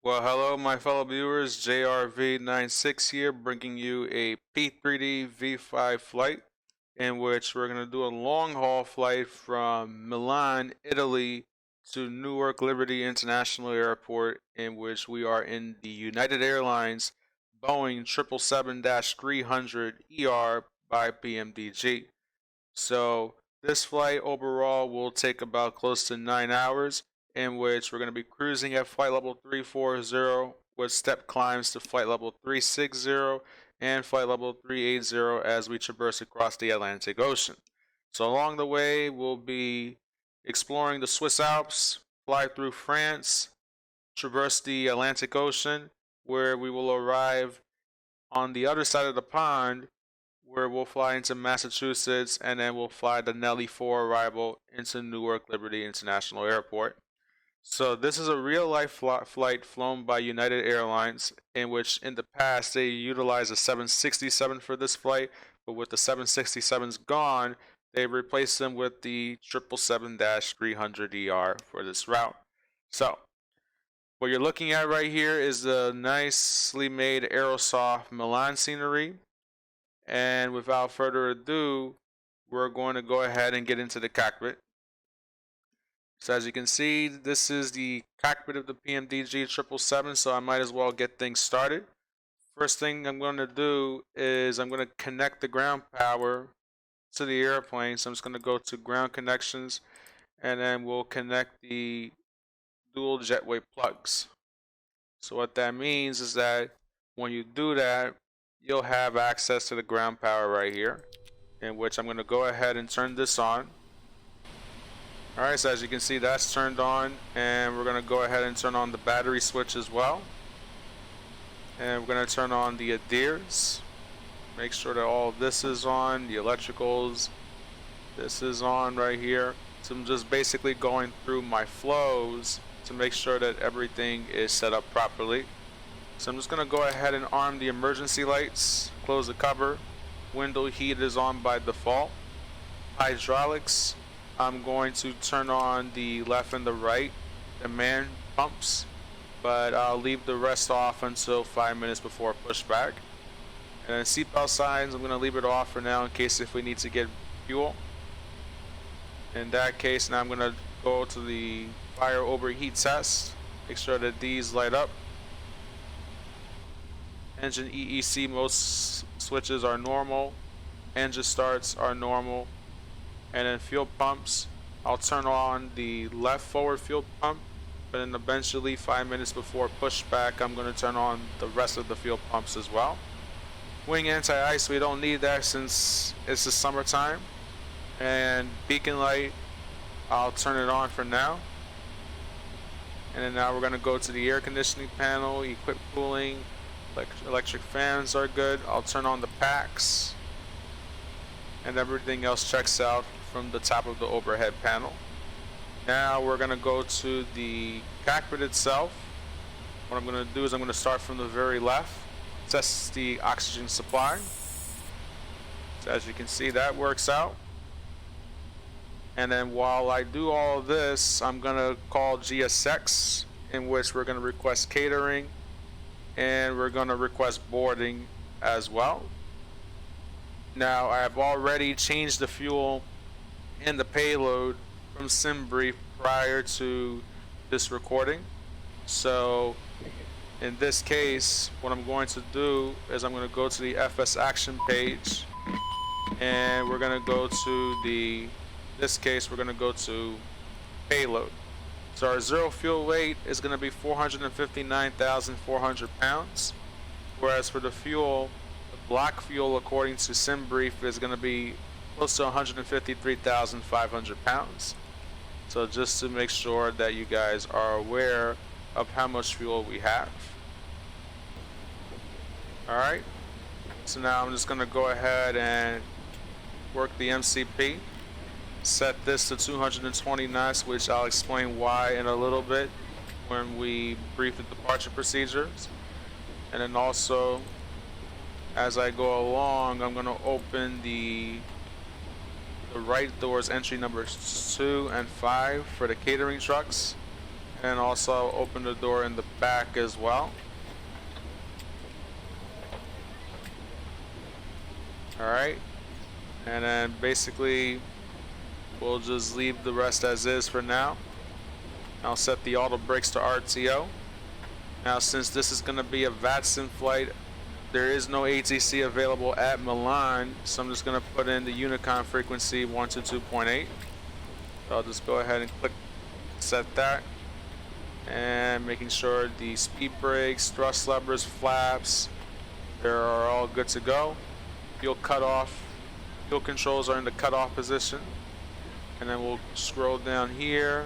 Well, hello, my fellow viewers. JRV96 here, bringing you a P3DV5 flight in which we're going to do a long haul flight from Milan, Italy to Newark Liberty International Airport, in which we are in the United Airlines Boeing 777-300ER by PMDG. So, this flight overall will take about close to 9 hours, in which we're going to be cruising at flight level 340 with step climbs to flight level 360 and flight level 380 as we traverse across the Atlantic Ocean. So along the way, we'll be exploring the Swiss Alps, fly through France, traverse the Atlantic Ocean, where we will arrive on the other side of the pond, where we'll fly into Massachusetts, and then we'll fly the Nelly 4 arrival into Newark Liberty International Airport. So this is a real-life flight flown by United Airlines, in which in the past they utilized a 767 for this flight, but with the 767s gone, they replaced them with the 777-300ER for this route. So what you're looking at right here is the nicely made Aerosoft Milan scenery. And without further ado, we're going to go ahead and get into the cockpit. So as you can see, this is the cockpit of the PMDG 777, so I might as well get things started. First thing I'm going to do is I'm going to connect the ground power to the airplane. So I'm just going to go to ground connections, and then we'll connect the dual jetway plugs. So what that means is that when you do that, you'll have access to the ground power right here, in which I'm going to go ahead and turn this on. Alright, so as you can see, that's turned on, and we're going to go ahead and turn on the battery switch as well. And we're going to turn on the ADIRs. Make sure that all of this is on, the electricals, this is on right here. So I'm just basically going through my flows to make sure that everything is set up properly. So I'm just going to go ahead and arm the emergency lights, close the cover. Window heat is on by default. Hydraulics, I'm going to turn on the left and the right, the man pumps, but I'll leave the rest off until 5 minutes before pushback. And then seatbelt signs, I'm going to leave it off for now in case if we need to get fuel. In that case, now I'm going to go to the fire overheat test, make sure that these light up. Engine EEC, most switches are normal. Engine starts are normal. And then fuel pumps, I'll turn on the left forward fuel pump, but then eventually 5 minutes before pushback, I'm going to turn on the rest of the fuel pumps as well. Wing anti-ice, we don't need that since it's the summertime. And beacon light, I'll turn it on for now. And then now we're going to go to the air conditioning panel, equip cooling, electric fans are good. I'll turn on the packs, and everything else checks out from the top of the overhead panel. Now we're going to go to the cockpit itself. What I'm going to do is I'm going to start from the very left, test the oxygen supply. So as you can see, that works out. And then while I do all of this, I'm going to call GSX, in which we're going to request catering, and we're going to request boarding as well. Now I have already changed the fuel and the payload from Simbrief prior to this recording. So in this case, what I'm going to do is I'm going to go to the FS action page, and we're going to go to this case we're going to go to payload. So our zero fuel weight is going to be 459,400 pounds, whereas for the fuel, the block fuel according to Simbrief is going to be close to 153,500 pounds. So just to make sure that you guys are aware of how much fuel we have. Alright, so now I'm just going to go ahead and work the MCP. Set this to 220 knots, which I'll explain why in a little bit when we brief the departure procedures. And then also, as I go along, I'm going to open the right doors, entry numbers 2 and 5 for the catering trucks. and also open the door in the back as well. Alright, and then basically we'll just leave the rest as is for now. I'll set the auto brakes to RTO. Now, since this is going to be a VATSIM flight, there is no ATC available at Milan, so I'm just going to put in the Unicon frequency 122.8. So I'll just go ahead and click set that, and making sure the speed brakes, thrust levers, flaps, they are all good to go. Fuel controls are in the cutoff position, and then we'll scroll down here,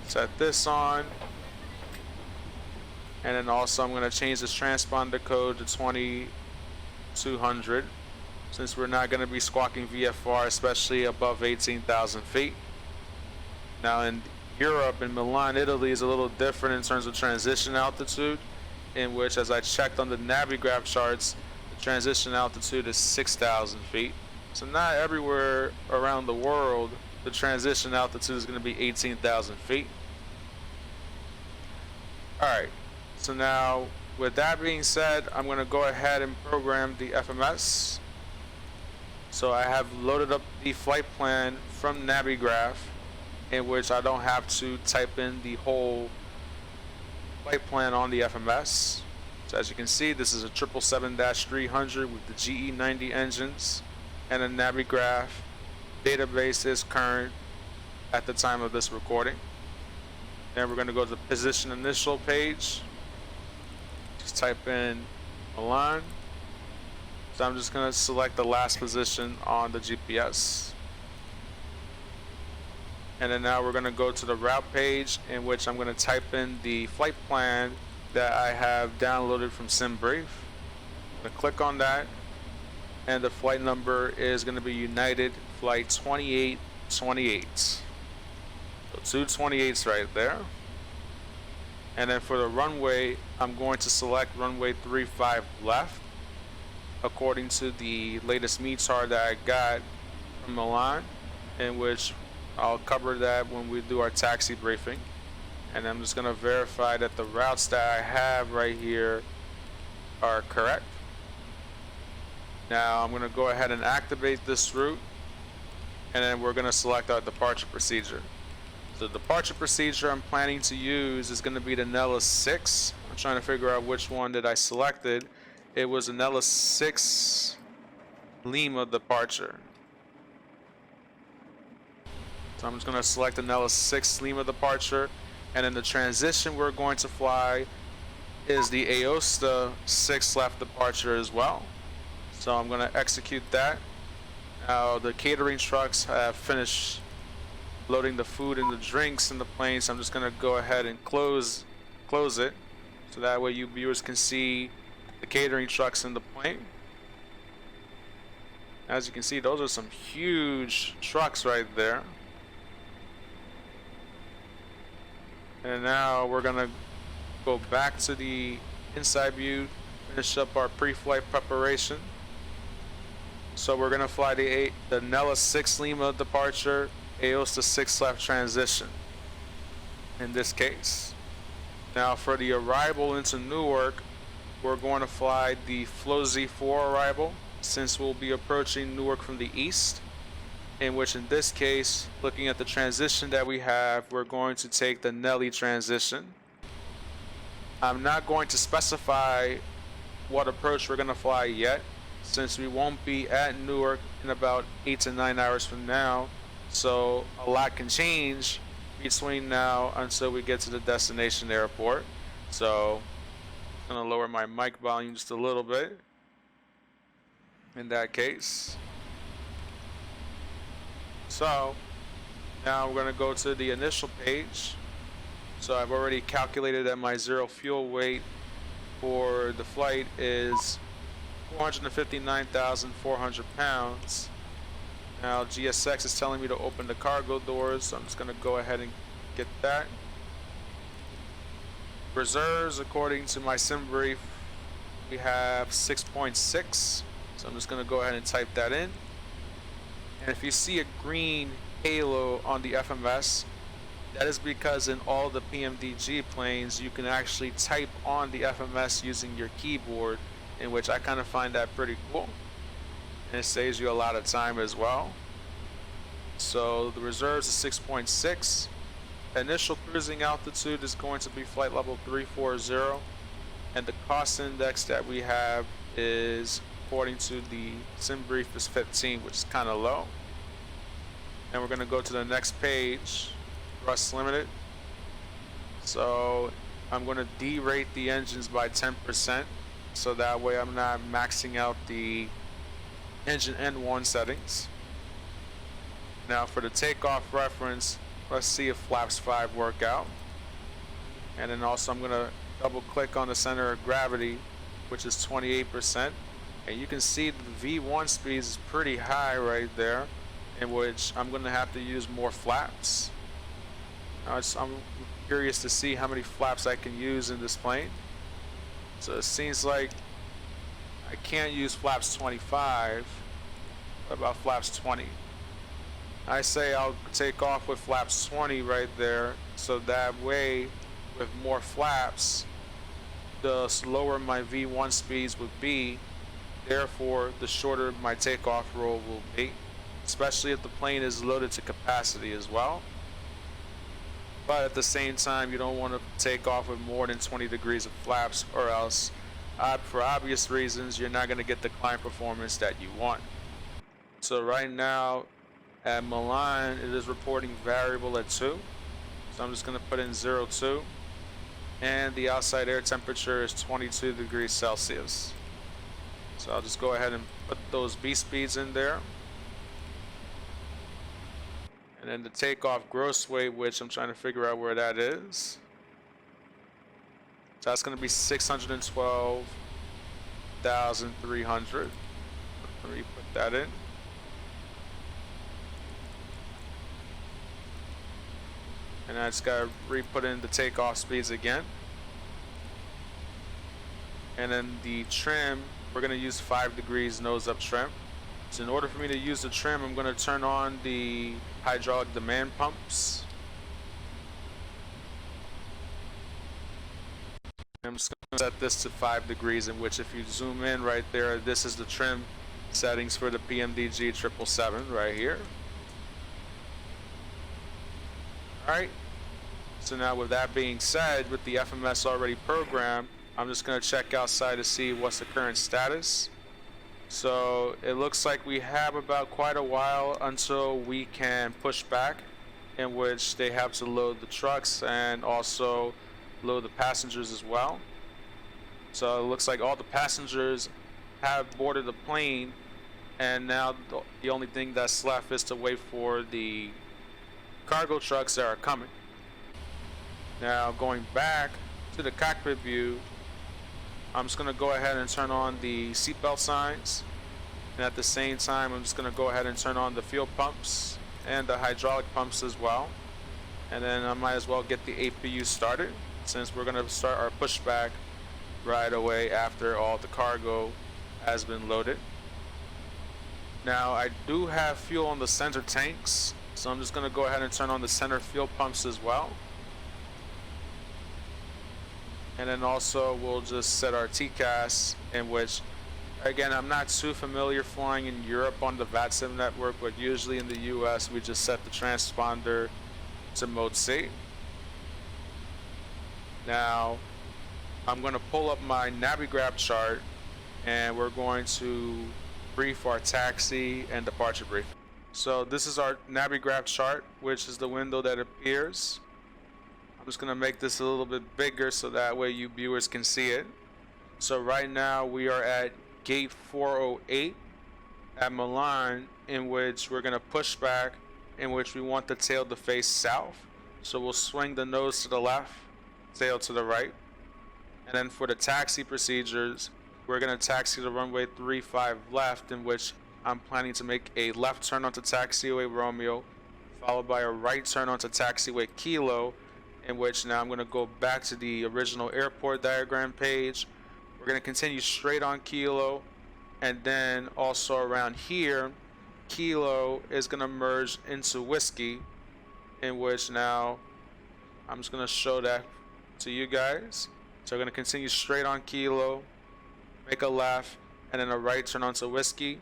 set this on, and then also I'm going to change this transponder code to 2200 since we're not going to be squawking VFR, especially above 18,000 feet. Now in Europe, in Milan, Italy, is a little different in terms of transition altitude, in which, as I checked on the Navigraph charts, the transition altitude is 6,000 feet. So not everywhere around the world the transition altitude is going to be 18,000 feet. Alright, so now with that being said, I'm going to go ahead and program the FMS. So I have loaded up the flight plan from Navigraph, in which I don't have to type in the whole flight plan on the FMS. So as you can see, this is a 777-300 with the GE90 engines, and a Navigraph database is current at the time of this recording. Then we're going to go to the position initial page. Just type in Milan. So I'm just going to select the last position on the GPS. And then now we're going to go to the route page, in which I'm going to type in the flight plan that I have downloaded from Simbrief. I'm going to click on that, and the flight number is going to be United Flight 2828. So 228's right there. And then for the runway, I'm going to select runway 35 left, according to the latest METAR that I got from Milan, in which I'll cover that when we do our taxi briefing. And I'm just going to verify that the routes that I have right here are correct. Now I'm going to go ahead and activate this route, and then we're going to select our departure procedure. The departure procedure I'm planning to use is going to be the Nellis 6. I'm trying to figure out which one that I selected. It was a Nellis 6 Lima departure. So I'm just going to select the Nellis 6 Lima departure, and then the transition we're going to fly is the Aosta 6 left departure as well. So I'm going to execute that. Now the catering trucks have finished loading the food and the drinks in the plane, so I'm just going to go ahead and close it, so that way you viewers can see the catering trucks in the plane. As you can see, those are some huge trucks right there. And now we're going to go back to the inside view, finish up our pre-flight preparation. So we're going to fly the Nellis 6 Lima departure, Aosta 6 left transition in this case. Now for the arrival into Newark, we're going to fly the Flow Z4 arrival, since we'll be approaching Newark from the east, in which in this case, looking at the transition that we have, we're going to take the Nelly transition. I'm not going to specify what approach we're going to fly yet, since we won't be at Newark in about 8 to 9 hours from now. So a lot can change between now until we get to the destination airport. So I'm going to lower my mic volume just a little bit in that case. So now we're going to go to the initial page. So I've already calculated that my zero fuel weight for the flight is 459,400 pounds. Now GSX is telling me to open the cargo doors, so I'm just going to go ahead and get that. Reserves, according to my Simbrief, we have 6.6, so I'm just going to go ahead and type that in. And if you see a green halo on the FMS, That is because in all the PMDG planes, you can actually type on the FMS using your keyboard, in which I kind of find that pretty cool. And it saves you a lot of time as well. So the reserves is 6.6. Initial cruising altitude is going to be flight level 340. And the cost index that we have is, according to the Simbrief, is 15, which is kind of low. And we're going to go to the next page, thrust limited. So I'm going to derate the engines by 10%, so that way I'm not maxing out the engine N1 settings. Now for the takeoff reference, let's see if flaps 5 work out. And then also I'm going to double click on the center of gravity, which is 28%. And you can see the V1 speed is pretty high right there, in which I'm going to have to use more flaps. I'm curious to see how many flaps I can use in this plane. So it seems like I can't use flaps 25. What about flaps 20? I say I'll take off with flaps 20 right there, so that way with more flaps, the slower my V1 speeds would be, therefore the shorter my takeoff roll will be, especially if the plane is loaded to capacity as well. But at the same time, you don't want to take off with more than 20 degrees of flaps, or else for obvious reasons you're not going to get the climb performance that you want. So right now at Milan it is reporting variable at 2, so I'm just going to put in 02, and the outside air temperature is 22 degrees Celsius. So I'll just go ahead and put those B speeds in there. And then the takeoff gross weight, which I'm trying to figure out where that is. So that's going to be 612,300. Let me put that in. And I just got to re-put in the takeoff speeds again. And then the trim, we're going to use 5 degrees nose up trim. So in order for me to use the trim, I'm going to turn on the hydraulic demand pumps. I'm just going to set this to 5 degrees, in which if you zoom in right there, this is the trim settings for the PMDG 777 right here. Alright, so now with that being said, with the FMS already programmed, I'm just going to check outside to see what's the current status. So it looks like we have about quite a while until we can push back, in which they have to load the trucks and also load the passengers as well. So it looks like all the passengers have boarded the plane, and now the only thing that's left is to wait for the cargo trucks that are coming. Now going back to the cockpit view, I'm just going to go ahead and turn on the seatbelt signs, and at the same time I'm just going to go ahead and turn on the fuel pumps and the hydraulic pumps as well. And then I might as well get the APU started, since we're going to start our pushback right away after all the cargo has been loaded. Now I do have fuel on the center tanks, so I'm just going to go ahead and turn on the center fuel pumps as well. And then also we'll just set our TCAS, in which, again, I'm not too familiar flying in Europe on the VATSIM network, but usually in the US we just set the transponder to mode C. Now I'm going to pull up my Navigraph chart, and we're going to brief our taxi and departure brief. So this is our Navigraph chart, which is the window that appears. I'm just going to make this a little bit bigger so that way you viewers can see it. So right now we are at gate 408 at Milan, in which we're going to push back, in which we want the tail to face south. So we'll swing the nose to the left, tail to the right. And then for the taxi procedures, we're going to taxi the runway 35 left, in which I'm planning to make a left turn onto taxiway Romeo, followed by a right turn onto taxiway Kilo, in which now I'm going to go back to the original airport diagram page. We're going to continue straight on Kilo, and then also around here, Kilo is going to merge into Whiskey, in which now I'm just going to show that to you guys. So we're going to continue straight on Kilo, make a left, and then a right turn onto Whiskey,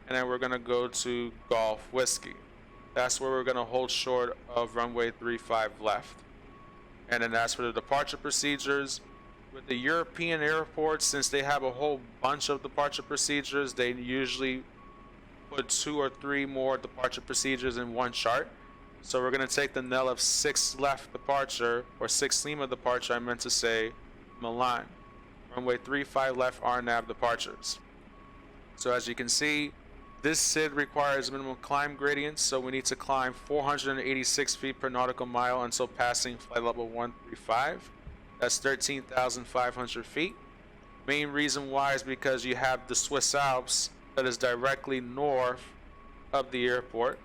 and then we're going to go to Golf Whiskey. That's where we're going to hold short of runway 35 left. And then as for the departure procedures, with the European airports, since they have a whole bunch of departure procedures, they usually put 2 or 3 more departure procedures in one chart. So we're going to take the NELF 6 left departure, or 6 Lima departure, I meant to say, Milan. Runway 35 left RNAV departures. So as you can see, this SID requires minimum climb gradients, so we need to climb 486 feet per nautical mile until passing flight level 135. That's 13,500 feet. Main reason why is because you have the Swiss Alps that is directly north of the airport.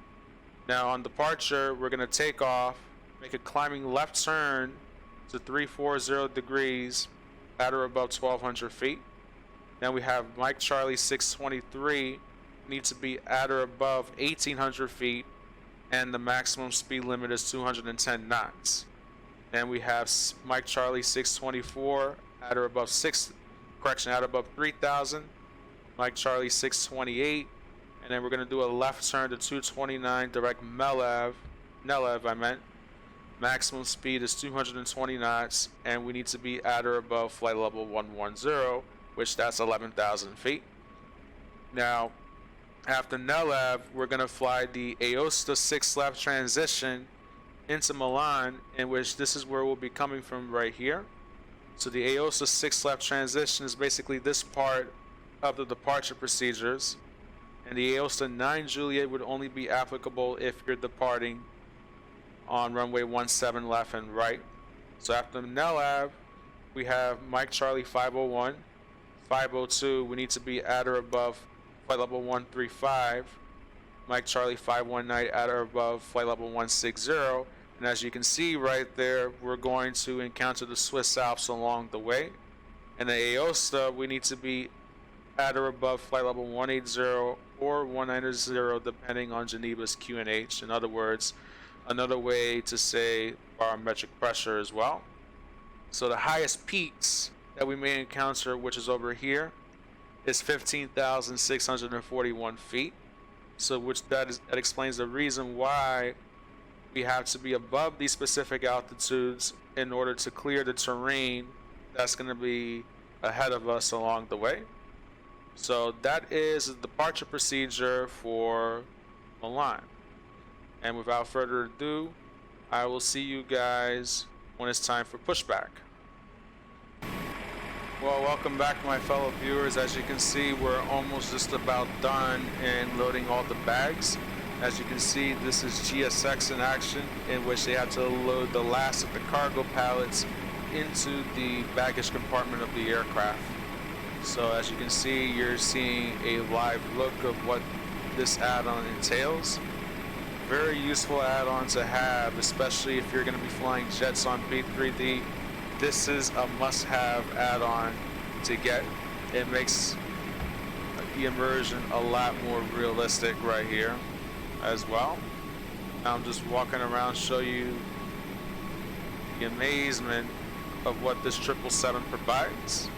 Now on departure, we're going to take off, make a climbing left turn to 340 degrees at or above 1,200 feet. Then we have Mike Charlie 623 needs to be at or above 1,800 feet, and the maximum speed limit is 210 knots. Then we have Mike Charlie 624 at or above 3,000. Mike Charlie 628, and then we're going to do a left turn to 229 direct Nelev, maximum speed is 220 knots, and we need to be at or above flight level 110, which that's 11,000 feet. Now after Nelev, we're going to fly the Aosta 6 left transition into Milan, in which this is where we'll be coming from right here. So the Aosta 6 left transition is basically this part of the departure procedures, and the Aosta 9 Juliet would only be applicable if you're departing on runway 17 left and right. So after Nelev, we have Mike Charlie 501, 502, we need to be at or above flight level 135, Mike Charlie 519 at or above flight level 160, and as you can see right there, we're going to encounter the Swiss Alps along the way. And the Aosta, we need to be at or above flight level 180 or 190 depending on Geneva's QNH. In other words, another way to say barometric pressure as well. So the highest peaks that we may encounter, which is over here, is 15,641 feet. So that explains the reason why we have to be above these specific altitudes in order to clear the terrain that's going to be ahead of us along the way. So that is the departure procedure for Milan. And without further ado, I will see you guys when it's time for pushback. Well, welcome back, my fellow viewers. As you can see, we're almost just about done in loading all the bags. As you can see, this is GSX in action, in which they had to load the last of the cargo pallets into the baggage compartment of the aircraft. So as you can see, you're seeing a live look of what this add-on entails. Very useful add-on to have, especially if you're going to be flying jets on P3D. This is a must-have add-on to get. It makes the immersion a lot more realistic right here as well. Now I'm just walking around, show you the amazement of what this 777 provides.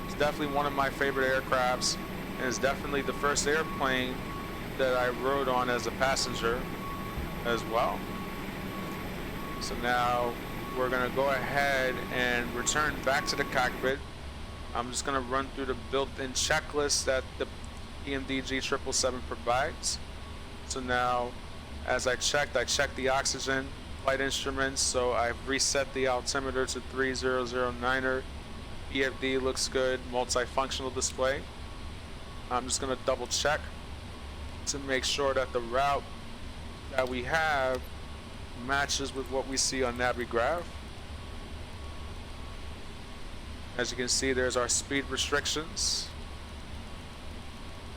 It's definitely one of my favorite aircrafts, and it's definitely the first airplane that I rode on as a passenger as well. So now we're going to go ahead and return back to the cockpit. I'm just going to run through the built-in checklist that the PMDG 777 provides. So now, as I checked the oxygen flight instruments, so I've reset the altimeter to 3009er. PFD looks good, multifunctional display. I'm just going to double check to make sure that the route that we have matches with what we see on Navigraph. As you can see, there's our speed restrictions.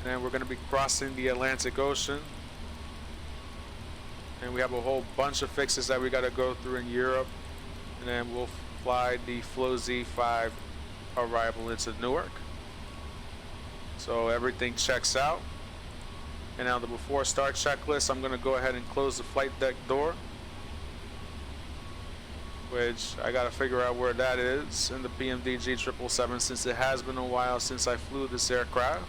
And we're going to be crossing the Atlantic Ocean. And we have a whole bunch of fixes that we got to go through in Europe. And then we'll fly the Flow Z5 arrival into Newark. So everything checks out. And now the before start checklist, I'm going to go ahead and close the flight deck door. which I gotta figure out where that is in the PMDG 777 since it has been a while since I flew this aircraft.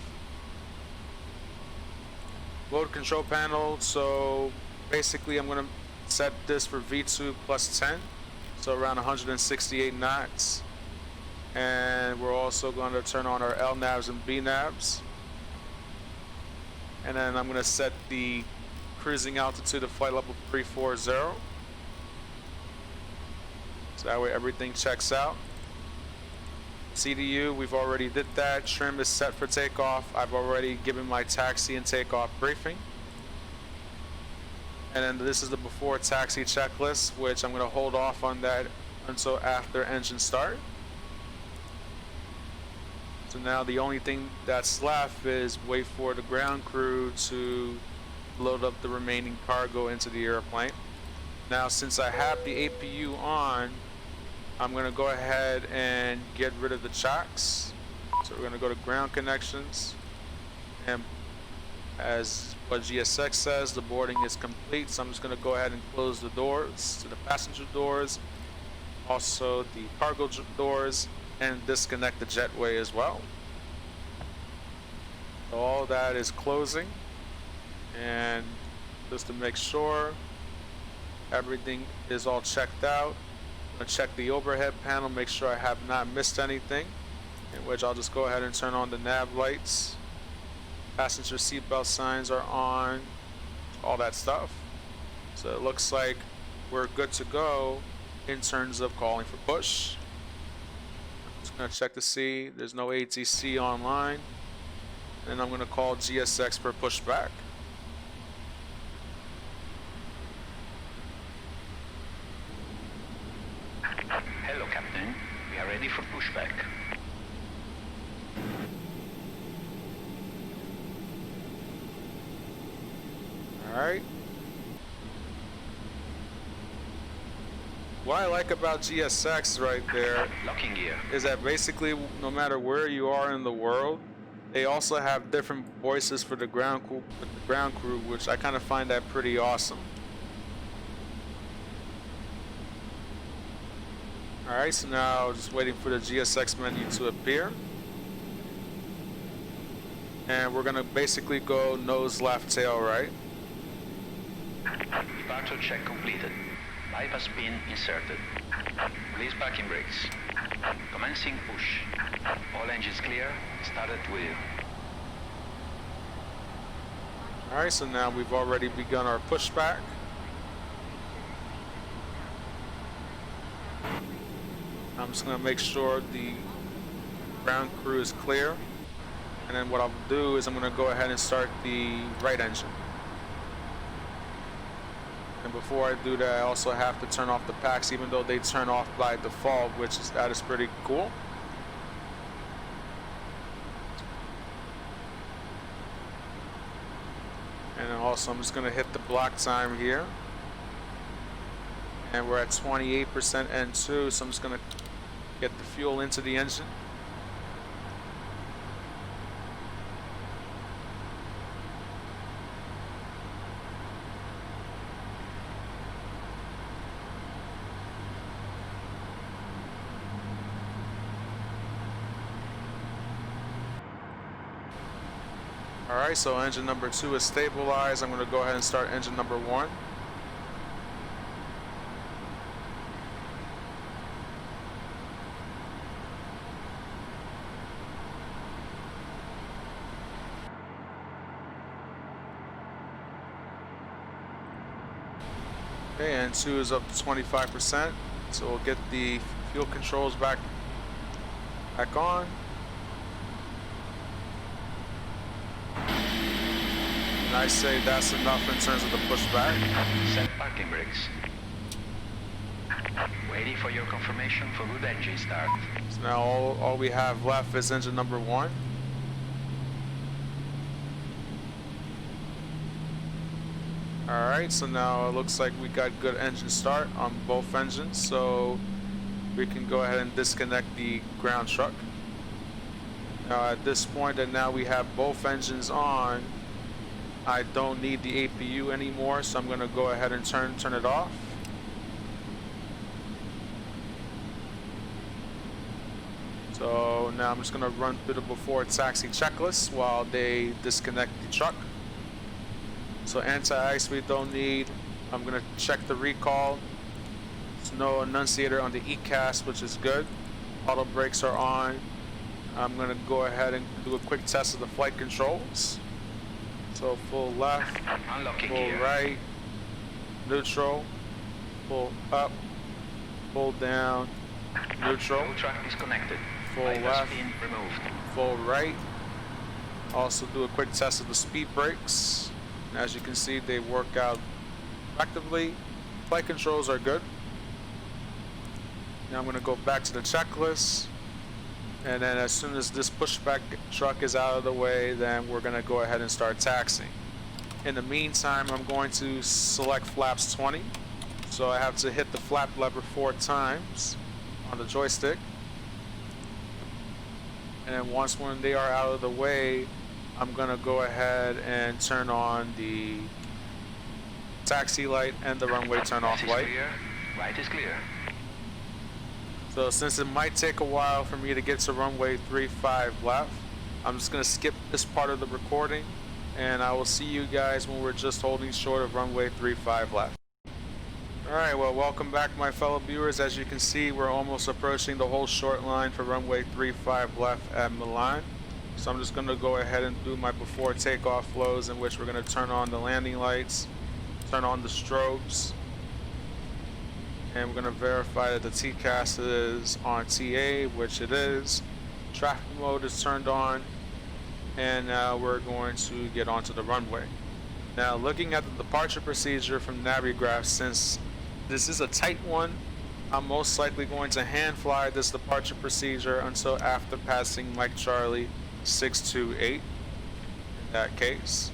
Load control panel, so basically I'm gonna set this for V2 plus 10, so around 168 knots. And we're also going to turn on our LNAVs and BNAVs. And then I'm going to set the cruising altitude to flight level 340. So that way everything checks out. CDU, we've already did that. Trim is set for takeoff. I've already given my taxi and takeoff briefing. And then this is the before taxi checklist, which I'm going to hold off on that until after engine start. So now the only thing that's left is wait for the ground crew to load up the remaining cargo into the airplane. Now since I have the APU on, I'm going to go ahead and get rid of the chocks. So we're going to go to ground connections, and as what GSX says, the boarding is complete. So I'm just going to go ahead and close the doors to the passenger doors, also the cargo doors, and disconnect the jetway as well. So all that is closing, and just to make sure everything is all checked out, I'm gonna check the overhead panel, make sure I have not missed anything, in which I'll just go ahead and turn on the nav lights. Passenger seatbelt signs are on, all that stuff. So it looks like we're good to go in terms of calling for push. Just gonna check to see there's no ATC online, and I'm gonna call GSX for pushback. Hello, Captain. We are ready for pushback. All right. What I like about GSX right there Locking gear. is that basically no matter where you are in the world, they also have different voices for the ground crew, which I kind of find that pretty awesome. All right, so now just waiting for the GSX menu to appear, and we're gonna basically go nose left, tail right. Departure check completed. Bypass pin inserted. Release parking brakes. Commencing push. All engines clear. Start at wheel. Alright, so now we've already begun our pushback. I'm just going to make sure the ground crew is clear. And then what I'll do is I'm going to go ahead and start the right engine. And before I do that, I also have to turn off the packs, even though they turn off by default, that is pretty cool. And then also I'm just going to hit the block time here. And we're at 28% N2, so I'm just going to get the fuel into the engine. Alright, so engine number 2 is stabilized. I'm going to go ahead and start engine number 1. Okay, and 2 is up to 25%. So we'll get the fuel controls back on. And I say that's enough in terms of the pushback. Set parking brakes. Waiting for your confirmation for good engine start. So now all we have left is engine number 1. Alright, so now it looks like we got good engine start on both engines, so we can go ahead and disconnect the ground truck. Now at this point that now we have both engines on, I don't need the APU anymore, so I'm going to go ahead and turn it off. So now I'm just gonna run through the before taxi checklist while they disconnect the truck. So anti-ice we don't need. I'm gonna check the recall. There's no annunciator on the ECAS, which is good. Auto brakes are on. I'm gonna go ahead and do a quick test of the flight controls. So full left, Unlocking full gear. right, neutral, full up, full down, neutral, Fuel track disconnected. full Bypass left, pin removed. full right. Also do a quick test of the speed brakes. And as you can see, they work out effectively. Flight controls are good. Now I'm gonna go back to the checklist. And then as soon as this pushback truck is out of the way, then we're gonna go ahead and start taxiing. In the meantime, I'm going to select flaps 20. So I have to hit the flap lever 4 times on the joystick. And then when they are out of the way, I'm gonna go ahead and turn on the taxi light and the runway turn off Left is light. clear. Right is clear. So since it might take a while for me to get to runway 35 left, I'm just gonna skip this part of the recording, and I will see you guys when we're just holding short of runway 35 left. Alright, well, welcome back my fellow viewers. As you can see, we're almost approaching the whole short line for runway 35 left at Milan. So I'm just gonna go ahead and do my before takeoff flows, in which we're gonna turn on the landing lights, turn on the strobes, and we're going to verify that the TCAS is on TA, which it is. Traffic mode is turned on, and now we're going to get onto the runway. Now, looking at the departure procedure from Navigraph, since this is a tight one, I'm most likely going to hand fly this departure procedure until after passing Mike Charlie 628 in that case.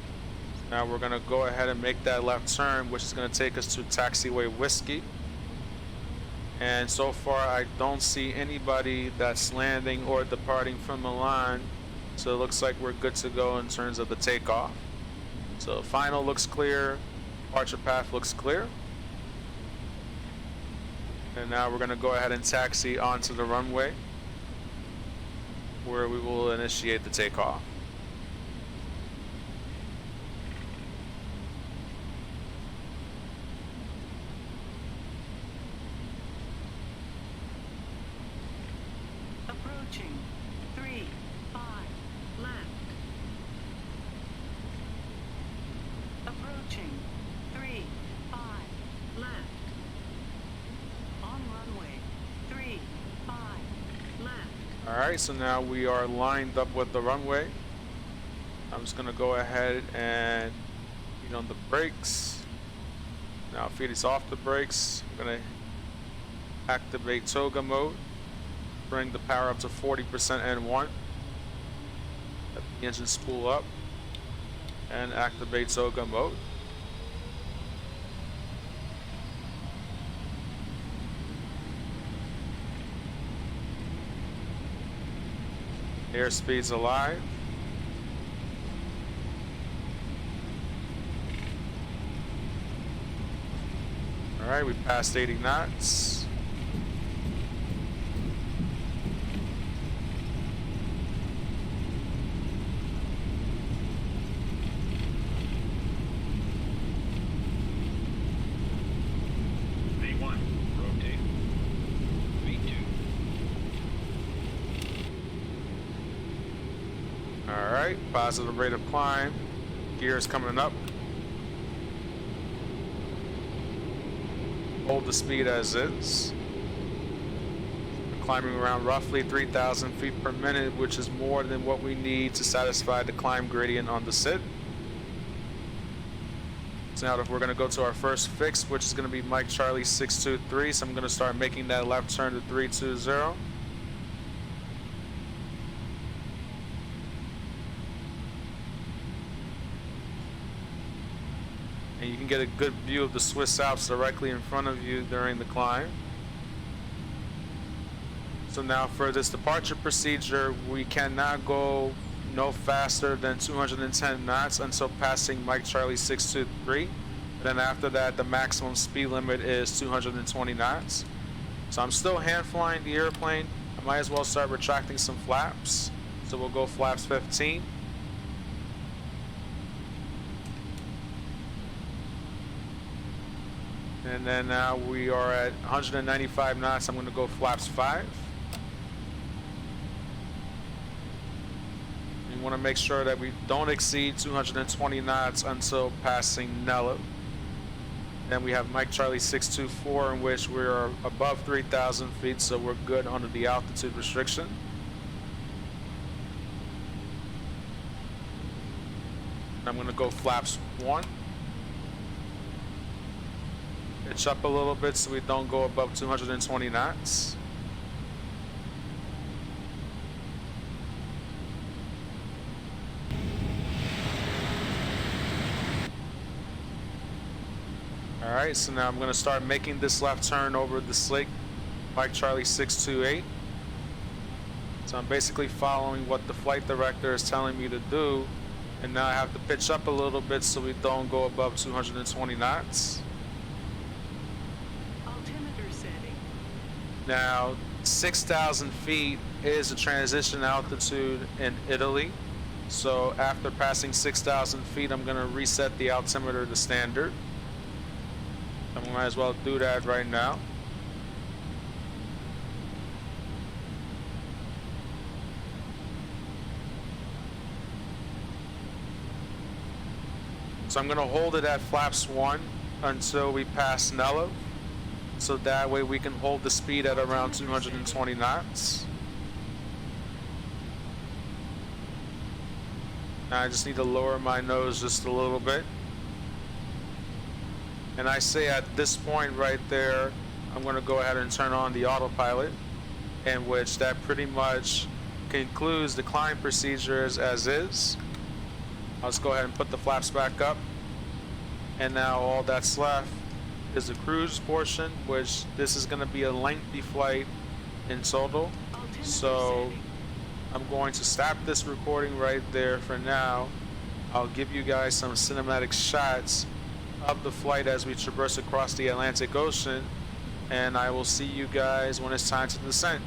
Now we're going to go ahead and make that left turn, which is going to take us to taxiway Whiskey. And so far I don't see anybody that's landing or departing from Milan, so it looks like we're good to go in terms of the takeoff. So final looks clear, departure path looks clear, and now we're going to go ahead and taxi onto the runway, where we will initiate the takeoff. Approaching 3-5 left. Approaching 3-5 left. On runway 3-5 left. Alright, so now we are lined up with the runway. I'm just going to go ahead and feed on the brakes. Now feed is off the brakes. I'm going to activate toga mode. Bring the power up to 40% N1. Let the engine spool up. And activate toga mode. Airspeed's alive. Alright, we passed 80 knots. V1, rotate. V2. Alright, positive rate of climb. Gears coming up. Hold the speed as is. Climbing around roughly 3,000 feet per minute, which is more than what we need to satisfy the climb gradient on the SID. So now if we're going to go to our first fix, which is going to be Mike Charlie 623, so I'm going to start making that left turn to 320. And you can get a good view of the Swiss Alps directly in front of you during the climb. So now for this departure procedure, we cannot go no faster than 210 knots until passing Mike Charlie 623. Then after that, the maximum speed limit is 220 knots. So I'm still hand flying the airplane. I'm might as well start retracting some flaps. So we'll go flaps 15. And then now we are at 195 knots. I'm going to go flaps 5. You want to make sure that we don't exceed 220 knots until passing Nello. Then we have Mike Charlie 624, in which we are above 3,000 feet, so we're good under the altitude restriction. I'm going to go flaps 1. Pitch up a little bit so we don't go above 220 knots. Alright, so now I'm going to start making this left turn over this lake, Mike Charlie 628. So I'm basically following what the flight director is telling me to do. And now I have to pitch up a little bit so we don't go above 220 knots. Altimeter setting. Now, 6,000 feet is the transition altitude in Italy. So after passing 6,000 feet, I'm going to reset the altimeter to standard. I might as well do that right now. So I'm going to hold it at flaps 1 until we pass Nello. So that way we can hold the speed at around 220 knots. Now I just need to lower my nose just a little bit. And I say at this point right there, I'm going to go ahead and turn on the autopilot, in which that pretty much concludes the climb procedures as is. I'll just go ahead and put the flaps back up. And now all that's left is the cruise portion, which this is going to be a lengthy flight in total. So I'm going to stop this recording right there for now. I'll give you guys some cinematic shots of the flight as we traverse across the Atlantic Ocean, and I will see you guys when it's time to descend.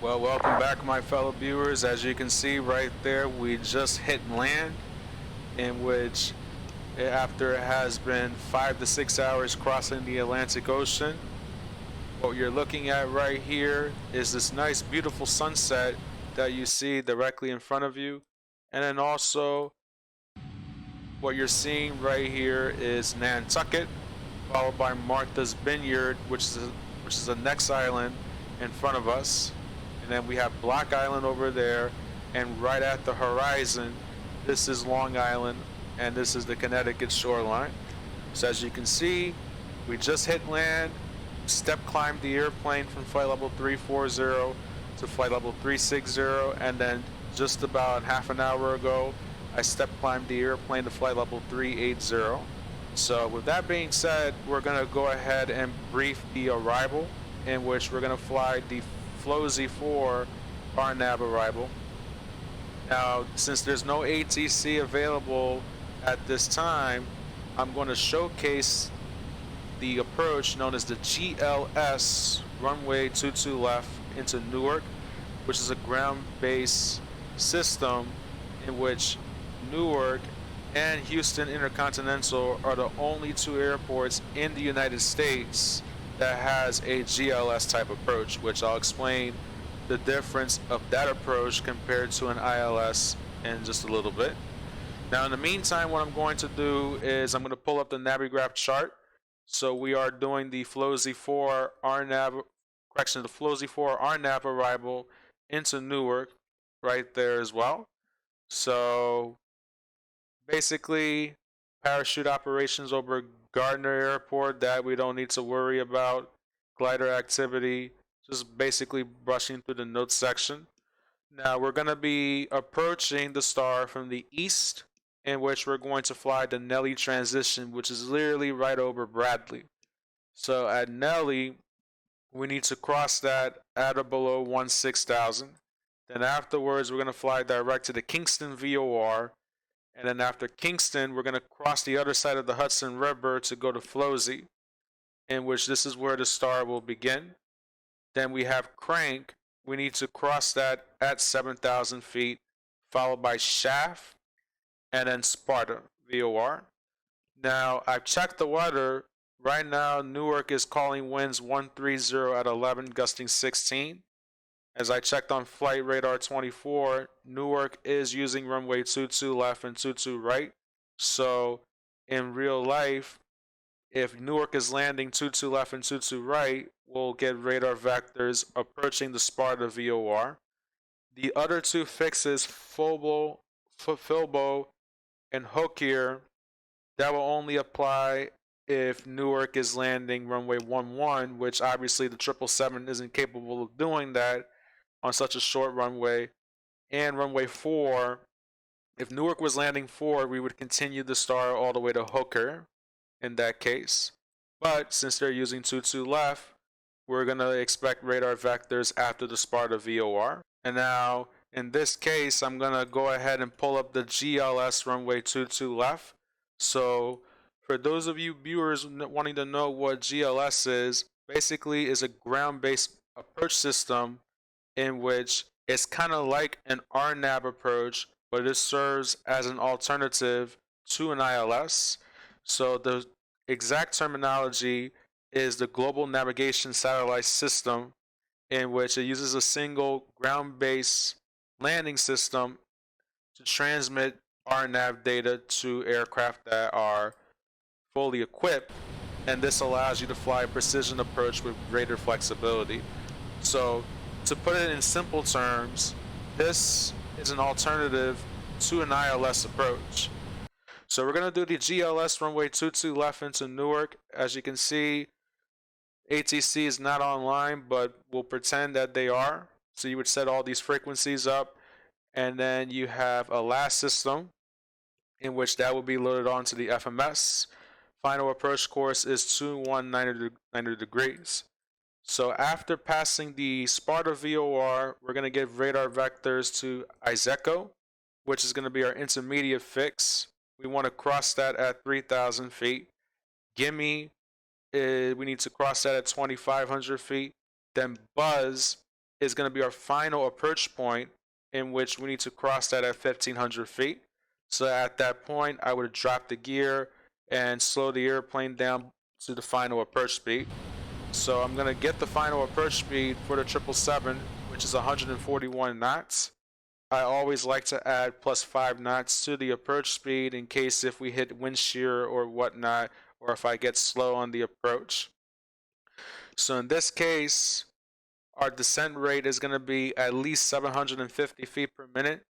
Well, welcome back, my fellow viewers. As you can see right there, we just hit land, in which after it has been 5 to 6 hours crossing the Atlantic Ocean, what you're looking at right here is this nice beautiful sunset that you see directly in front of you. And then also what you're seeing right here is Nantucket, followed by Martha's Vineyard, which is the next island in front of us. And then we have Block Island over there, and right at the horizon, this is Long Island, and this is the Connecticut shoreline. So as you can see, we just hit land, step climbed the airplane from flight level 340 to flight level 360, and then just about half an hour ago, I step climbed the airplane to flight level 380. So with that being said, we're gonna go ahead and brief the arrival, in which we're gonna fly the FLOZ-4 RNAV arrival. Now, since there's no ATC available at this time, I'm going to showcase the approach known as the GLS runway 22 left into Newark, which is a ground-based system in which Newark and Houston Intercontinental are the only two airports in the United States that has a GLS type approach, which I'll explain the difference of that approach compared to an ILS in just a little bit. Now, in the meantime, what I'm going to do is I'm going to pull up the Navigraph chart. So we are doing the FLOZ-4 RNAV, the FLOZ-4 RNAV arrival into Newark right there as well. So basically, parachute operations over Gardner Airport that we don't need to worry about. Glider activity, just basically brushing through the notes section. Now we're going to be approaching the star from the east, in which we're going to fly the Nelly transition, which is literally right over Bradley. So at Nelly, we need to cross that at or below 16,000. Then afterwards, we're going to fly direct to the Kingston VOR. And then after Kingston, we're going to cross the other side of the Hudson River to go to FLOZ, in which this is where the star will begin. Then we have Crank. We need to cross that at 7,000 feet, followed by Shaft, and then Sparta, VOR. Now, I've checked the weather. Right now, Newark is calling winds 130 at 11, gusting 16. As I checked on Flight Radar 24, Newark is using runway 22 left and 22 right. So in real life, if Newark is landing 22 left and 22 right, we'll get radar vectors approaching the Sparta VOR. The other two fixes, Filbo and Hookier, that will only apply if Newark is landing runway 11, which obviously the 777 isn't capable of doing that on such a short runway. And runway 4, if Newark was landing 4, we would continue the star all the way to Hooker in that case. But since they're using 22 left, we're going to expect radar vectors after the Sparta VOR. And now, in this case, I'm going to go ahead and pull up the GLS runway 22 left. So for those of you viewers wanting to know what GLS is, basically is a ground-based approach system in which it's kind of like an RNAV approach, but it serves as an alternative to an ILS. So the exact terminology is the Global Navigation Satellite System, in which it uses a single ground-based landing system to transmit RNAV data to aircraft that are fully equipped, and this allows you to fly a precision approach with greater flexibility. So to put it in simple terms, this is an alternative to an ILS approach. So we're going to do the GLS runway 22 left into Newark. As you can see, ATC is not online, but we'll pretend that they are. So you would set all these frequencies up, and then you have a last system in which that will be loaded onto the FMS. Final approach course is 21990 degrees. So after passing the Sparta VOR, we're going to give radar vectors to Iseko, which is going to be our intermediate fix. We want to cross that at 3,000 feet. Gimme, we need to cross that at 2,500 feet. Then Buzz, is going to be our final approach point, in which we need to cross that at 1500 feet. So at that point, I would drop the gear and slow the airplane down to the final approach speed. So I'm going to get the final approach speed for the 777, which is 141 knots. I always like to add plus 5 knots to the approach speed in case if we hit wind shear or whatnot, or if I get slow on the approach. So in this case, our descent rate is going to be at least 750 feet per minute.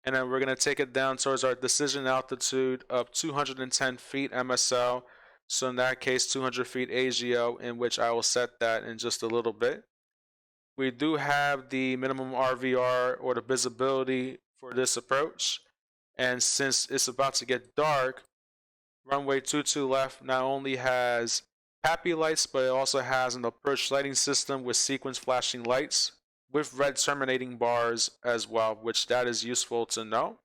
And then we're going to take it down towards our decision altitude of 210 feet MSL. So in that case, 200 feet AGO, in which I will set that in just a little bit. We do have the minimum RVR, or the visibility, for this approach. And since it's about to get dark, runway 22 left not only has happy lights, but it also has an approach lighting system with sequence flashing lights with red terminating bars as well, which that is useful to know.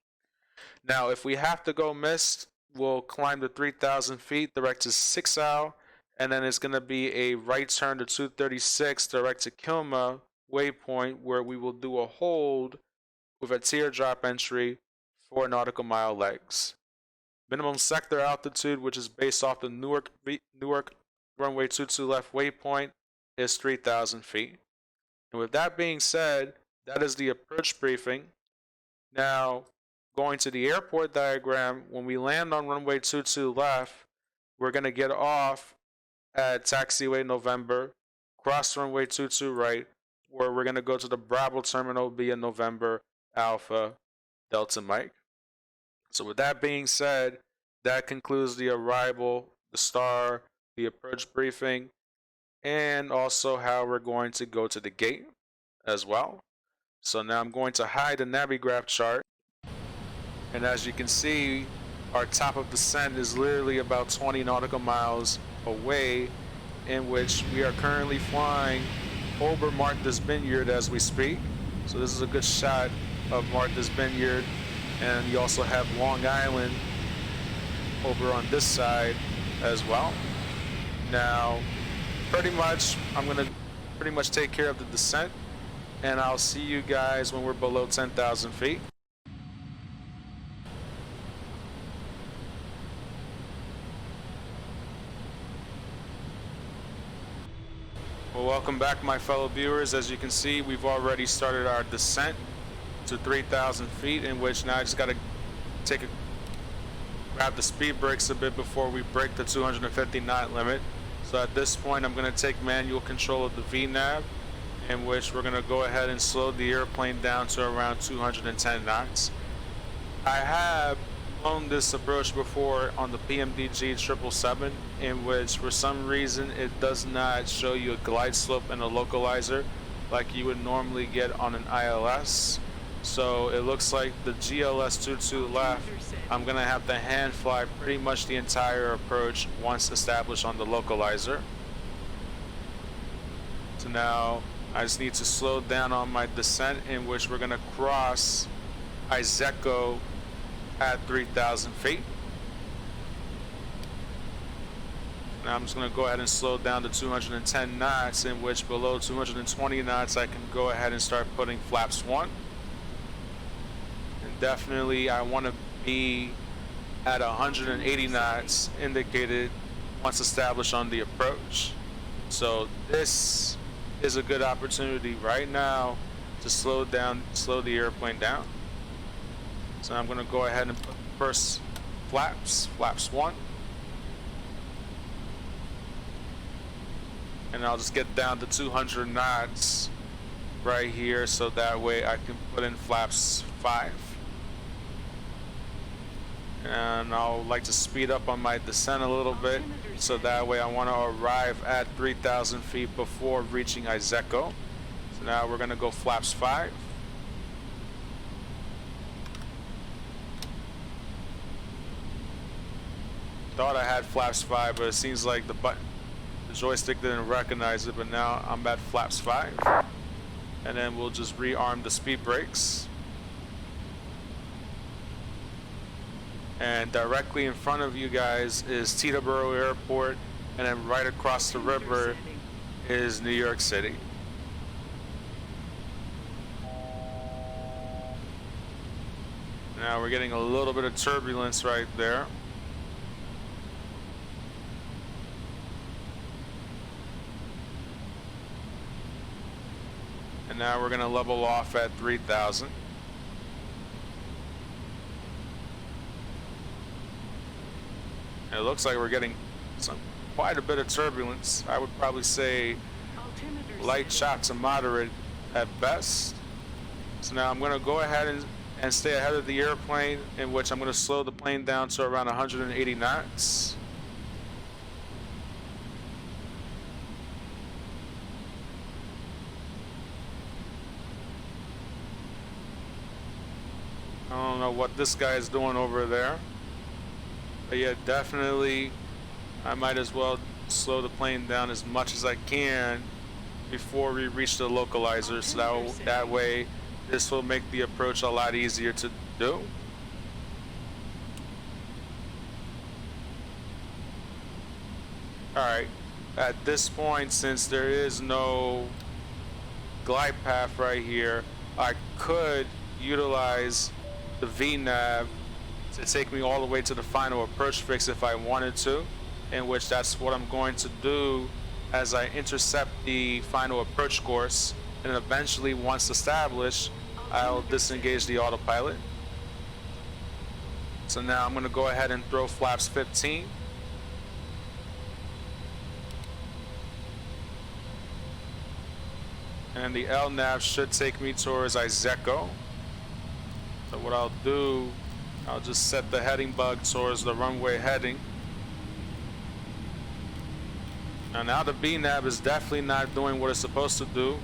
Now, if we have to go mist, we'll climb to 3,000 feet direct to 6Al, and then it's going to be a right turn to 236 direct to Kilma waypoint, where we will do a hold with a teardrop entry 4 nautical mile legs. Minimum sector altitude, which is based off the Newark runway 22 left waypoint, is 3,000 feet. And with that being said, that is the approach briefing. Now, going to the airport diagram, when we land on runway 22 left, we're going to get off at taxiway November, cross runway 22 right, where we're going to go to the Bravo terminal via November Alpha Delta Mike. So with that being said, that concludes the arrival, the star, the approach briefing, and also how we're going to go to the gate as well. So now I'm going to hide the Navigraph chart, and as you can see, our top of descent is literally about 20 nautical miles away, in which we are currently flying over Martha's Vineyard as we speak. So this is a good shot of Martha's Vineyard, and you also have Long Island over on this side as well. Now, pretty much, I'm going to pretty much take care of the descent, and I'll see you guys when we're below 10,000 feet. Well, welcome back, my fellow viewers. As you can see, we've already started our descent to 3,000 feet, in which now I just got to grab the speed brakes a bit before we break the 250 knot limit. So at this point, I'm going to take manual control of the VNav, in which we're going to go ahead and slow the airplane down to around 210 knots. I have flown this approach before on the PMDG 777, in which for some reason it does not show you a glide slope and a localizer like you would normally get on an ILS. So it looks like the GLS 22 left, I'm going to have to hand fly pretty much the entire approach once established on the localizer. So now I just need to slow down on my descent, in which we're going to cross Iseko at 3,000 feet. Now I'm just going to go ahead and slow down to 210 knots, in which below 220 knots I can go ahead and start putting flaps 1. And definitely I want to be at 180 knots indicated once established on the approach. So this is a good opportunity right now to slow the airplane down. So I'm going to go ahead and put first flaps 1. And I'll just get down to 200 knots right here, so that way I can put in flaps 5. And I'll like to speed up on my descent a little bit, so that way I want to arrive at 3,000 feet before reaching Iseko. So now we're going to go flaps 5. Thought I had flaps 5, but it seems like the joystick didn't recognize it, but now I'm at flaps 5. And then we'll just rearm the speed brakes. And directly in front of you guys is Teterboro Airport, and then right across the river is New York City. Now we're getting a little bit of turbulence right there. And now we're going to level off at 3,000. It looks like we're getting quite a bit of turbulence. I would probably say Altimeter light set. shot to moderate at best. So now I'm going to go ahead and stay ahead of the airplane, in which I'm going to slow the plane down to around 180 knots. I don't know what this guy is doing over there. But yeah, definitely I might as well slow the plane down as much as I can before we reach the localizer, so that way this will make the approach a lot easier to do. Alright, at this point, since there is no glide path right here, I could utilize the VNav to take me all the way to the final approach fix if I wanted to, in which that's what I'm going to do as I intercept the final approach course, and eventually, once established, I'll disengage the autopilot. So now I'm going to go ahead and throw flaps 15. And the LNAV should take me towards Izeco. So what I'll do, I'll just set the heading bug towards the runway heading. Now the BNAV is definitely not doing what it's supposed to do.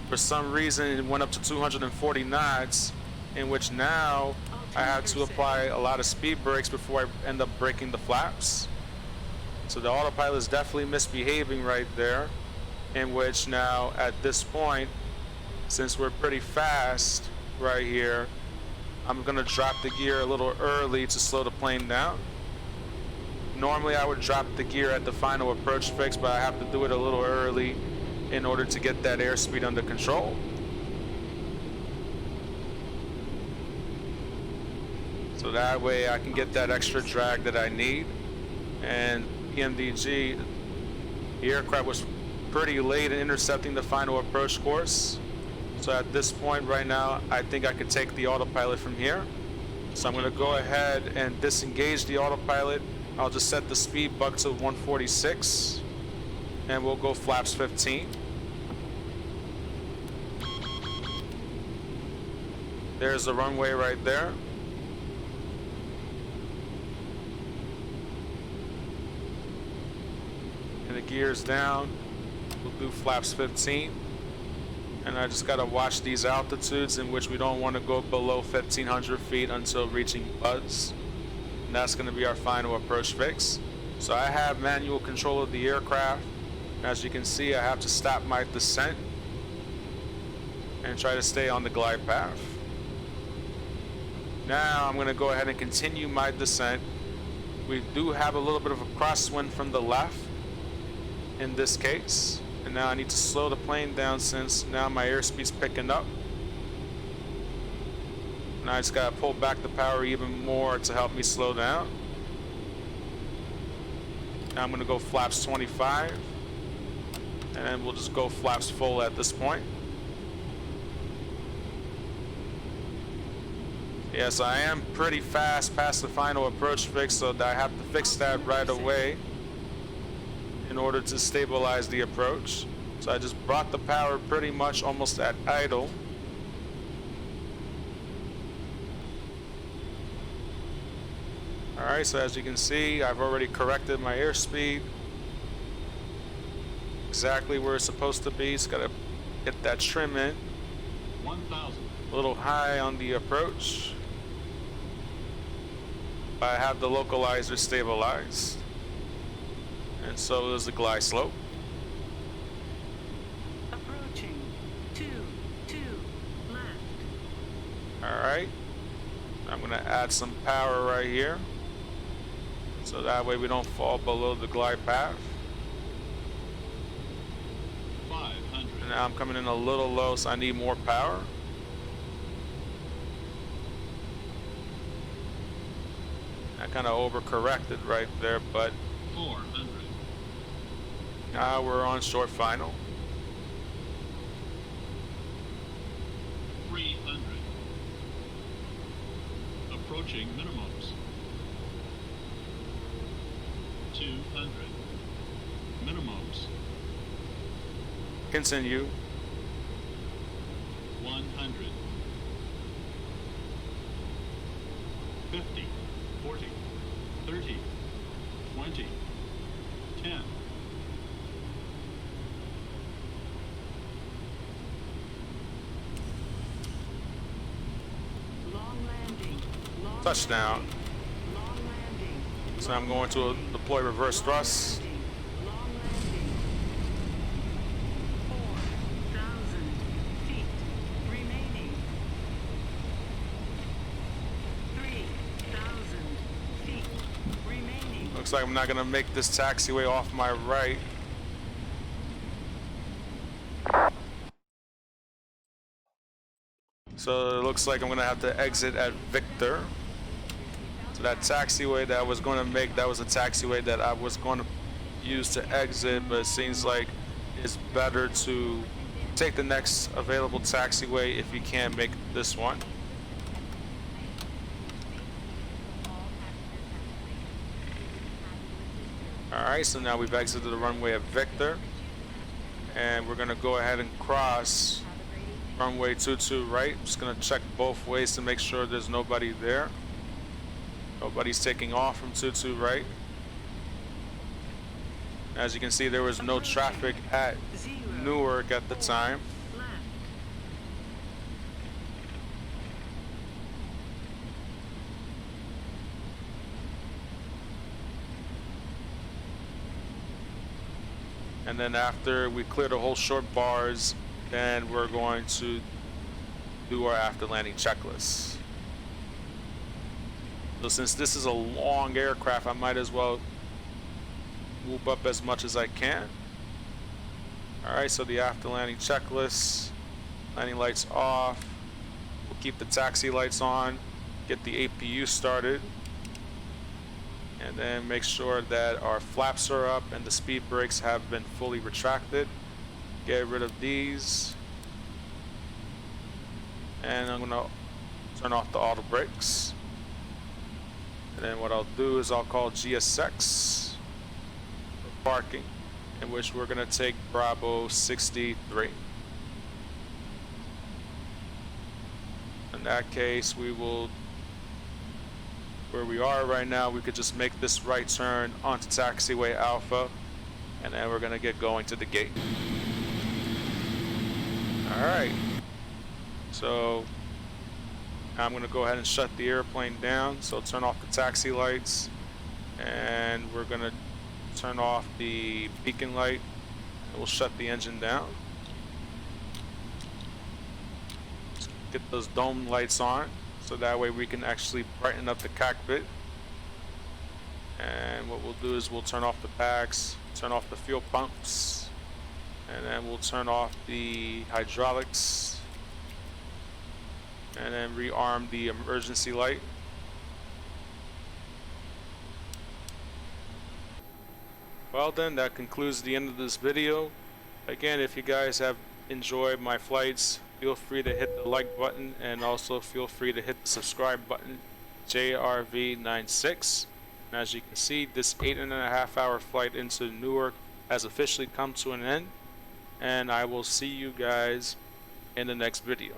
For some reason it went up to 240 knots, in which now I have to apply a lot of speed brakes before I end up breaking the flaps. So the autopilot is definitely misbehaving right there, in which now at this point, since we're pretty fast right here, I'm gonna drop the gear a little early to slow the plane down. Normally I would drop the gear at the final approach fix, but I have to do it a little early in order to get that airspeed under control. So that way I can get that extra drag that I need. And PMDG, the aircraft was pretty late in intercepting the final approach course. So at this point right now, I think I could take the autopilot from here. So I'm gonna go ahead and disengage the autopilot. I'll just set the speed bug to 146 and we'll go flaps 15. There's the runway right there. And the gear's down. We'll do flaps 15. And I just gotta watch these altitudes in which we don't want to go below 1,500 feet until reaching buds. And that's gonna be our final approach fix. So I have manual control of the aircraft. As you can see, I have to stop my descent and try to stay on the glide path. Now I'm gonna go ahead and continue my descent. We do have a little bit of a crosswind from the left in this case. And now I need to slow the plane down since now my airspeed's picking up. Now I just gotta pull back the power even more to help me slow down. Now I'm gonna go flaps 25. And then we'll just go flaps full at this point. Yes, I am pretty fast past the final approach fix, so I have to fix that right away in order to stabilize the approach. So I just brought the power pretty much almost at idle. Alright, so as you can see, I've already corrected my airspeed exactly where it's supposed to be. Just gotta get that trim in. 1,000. A little high on the approach. But I have the localizer stabilized. And so is the glide slope. Approaching. 2 left. Alright. I'm gonna add some power right here. So that way we don't fall below the glide path. 500. And now I'm coming in a little low, so I need more power. I kind of overcorrected right there, but 400. now we're on short final. 300. Approaching minimums. 200. Minimums. Continue. 100. 50. 40. 30. 20. 10. Long landing. Long Touchdown. landing. Long landing. So I'm going to deploy reverse thrust. Long landing. 4,000 feet remaining. 3,000 feet remaining. Looks like I'm not gonna make this taxiway off my right. So it looks like I'm gonna have to exit at Victor. So that taxiway that I was gonna make, that was a taxiway that I was gonna use to exit, but it seems like it's better to take the next available taxiway if you can't make this one. Alright, so now we've exited the runway at Victor, and we're gonna go ahead and cross runway 22 right. I'm just gonna check both ways to make sure there's nobody there. Nobody's taking off from 22 right. As you can see, there was no traffic at Newark at the time. Left. And then after we clear the whole short bars, then we're going to do our after landing checklist. So since this is a long aircraft, I might as well move up as much as I can. Alright, so the after landing checklist. Landing lights off. We'll keep the taxi lights on. Get the APU started. And then make sure that our flaps are up and the speed brakes have been fully retracted. Get rid of these. And I'm gonna turn off the auto brakes. And then what I'll do is I'll call GSX for parking, in which we're gonna take Bravo 63. In that case, we will, where we are right now, we could just make this right turn onto taxiway Alpha, and then we're gonna get going to the gate. Alright, so I'm gonna go ahead and shut the airplane down. So turn off the taxi lights, and we're gonna turn off the beacon light, and we'll shut the engine down. Get those dome lights on, so that way we can actually brighten up the cockpit. And what we'll do is we'll turn off the packs, turn off the fuel pumps, and then we'll turn off the hydraulics, and then rearm the emergency light. Well then, that concludes the end of this video. Again, if you guys have enjoyed my flights, feel free to hit the like button, and also feel free to hit the subscribe button. JRV96. And as you can see, this 8.5 hour flight into Newark has officially come to an end, and I will see you guys in the next video.